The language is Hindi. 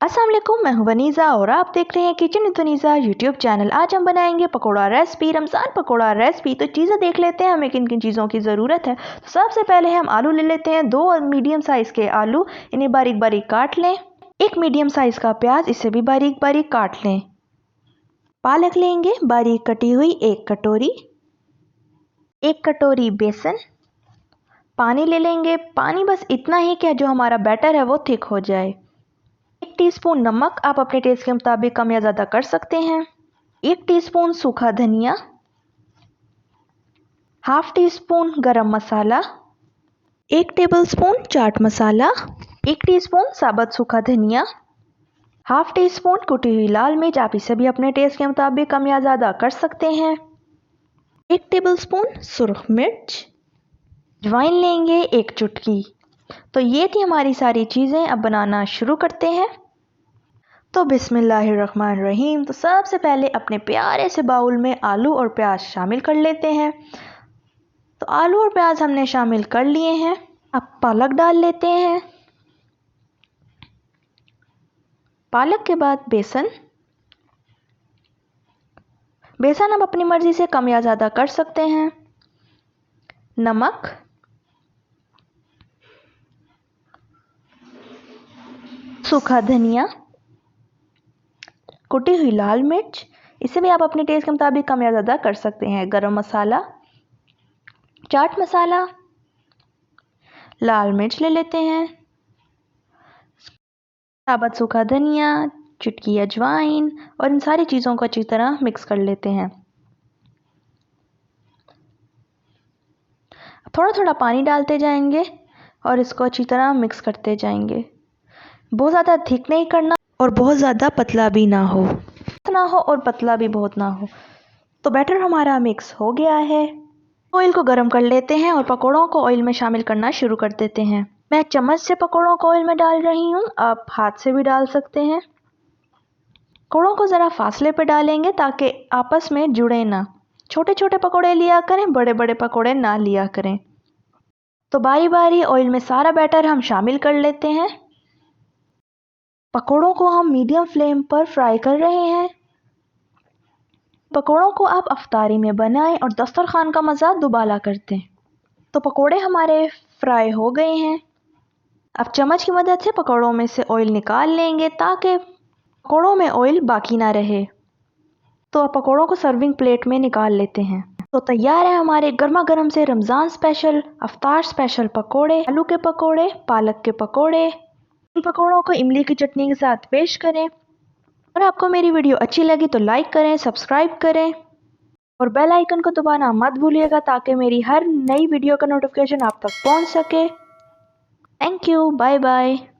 अस्सलाम वालेकुम, मैं हूं वनीज़ा और आप देख रहे हैं kitchen with Vaneeza YouTube channel. आज हम बनाएंगे पकोड़ा रेसिपी, रमज़ान पकोड़ा रेसिपी। तो चीज़ें देख लेते हैं हमें किन किन चीज़ों की ज़रूरत है। तो सबसे पहले हम आलू ले लेते हैं, 2 मीडियम साइज़ के आलू, इन्हें बारीक बारीक काट लें। एक मीडियम साइज़ का प्याज, इसे भी बारीक बारीक काट लें। पालक लेंगे बारीक कटी हुई 1 कटोरी। 1 कटोरी बेसन। पानी ले लेंगे, पानी बस इतना ही कि जो हमारा बैटर है वो थिक हो जाए। 1 टीस्पून नमक, आप अपने टेस्ट के मुताबिक कम या ज़्यादा कर सकते हैं। 1 टीस्पून सूखा धनिया। हाफ टी स्पून गरम मसाला। 1 टेबलस्पून चाट मसाला। 1 टीस्पून साबुत सूखा धनिया। हाफ टी स्पून कुटी हुई लाल मिर्च, आप इसे भी अपने टेस्ट के मुताबिक कम या ज़्यादा कर सकते हैं। 1 टेबलस्पून सुरख मिर्च। अजवाइन लेंगे 1 चुटकी। तो ये थी हमारी सारी चीज़ें। अब बनाना शुरू करते हैं। तो बिस्मिल्लाहिर्रहमानिर्रहीम। तो सबसे पहले अपने प्यारे से बाउल में आलू और प्याज शामिल कर लेते हैं। तो आलू और प्याज हमने शामिल कर लिए हैं। अब पालक डाल लेते हैं। पालक के बाद बेसन। बेसन आप अपनी मर्ज़ी से कम या ज़्यादा कर सकते हैं। नमक, सूखा धनिया, कुटी हुई लाल मिर्च, इसे भी आप अपने टेस्ट के मुताबिक कम या ज़्यादा कर सकते हैं। गरम मसाला, चाट मसाला, लाल मिर्च ले लेते हैं, साबुत सूखा धनिया, चुटकी अजवाइन और इन सारी चीज़ों को अच्छी तरह मिक्स कर लेते हैं। थोड़ा थोड़ा पानी डालते जाएंगे और इसको अच्छी तरह मिक्स करते जाएंगे। बहुत ज़्यादा थिक नहीं करना और बहुत ज़्यादा पतला भी ना हो और पतला भी बहुत ना हो। तो बैटर हमारा मिक्स हो गया है। ऑयल को गर्म कर लेते हैं और पकौड़ों को ऑयल में शामिल करना शुरू कर देते हैं। मैं चम्मच से पकौड़ों को ऑयल में डाल रही हूँ, आप हाथ से भी डाल सकते हैं। पकौड़ों को ज़रा फासले पे डालेंगे ताकि आपस में जुड़े ना। छोटे छोटे पकौड़े लिया करें, बड़े बड़े पकौड़े ना लिया करें। तो बारी बारी ऑयल में सारा बैटर हम शामिल कर लेते हैं। पकौड़ों को हम मीडियम फ्लेम पर फ्राई कर रहे हैं। पकौड़ों को आप अफ्तारी में बनाएं और दस्तरखान का मज़ा दुबाला कर दें। तो पकौड़े हमारे फ्राई हो गए हैं। अब चम्मच की मदद से पकौड़ों में से ऑयल निकाल लेंगे ताकि पकौड़ों में ऑयल बाकी ना रहे। तो अब पकौड़ों को सर्विंग प्लेट में निकाल लेते हैं। तो तैयार है हमारे गर्मा गर्म से रमज़ान स्पेशल, अफ्तार स्पेशल पकौड़े। आलू के पकौड़े, पालक के पकौड़े। इन पकौड़ों को इमली की चटनी के साथ पेश करें। और आपको मेरी वीडियो अच्छी लगी तो लाइक करें, सब्सक्राइब करें और बेल आइकन को दबाना मत भूलिएगा ताकि मेरी हर नई वीडियो का नोटिफिकेशन आप तक पहुंच सके। Thank you, bye bye.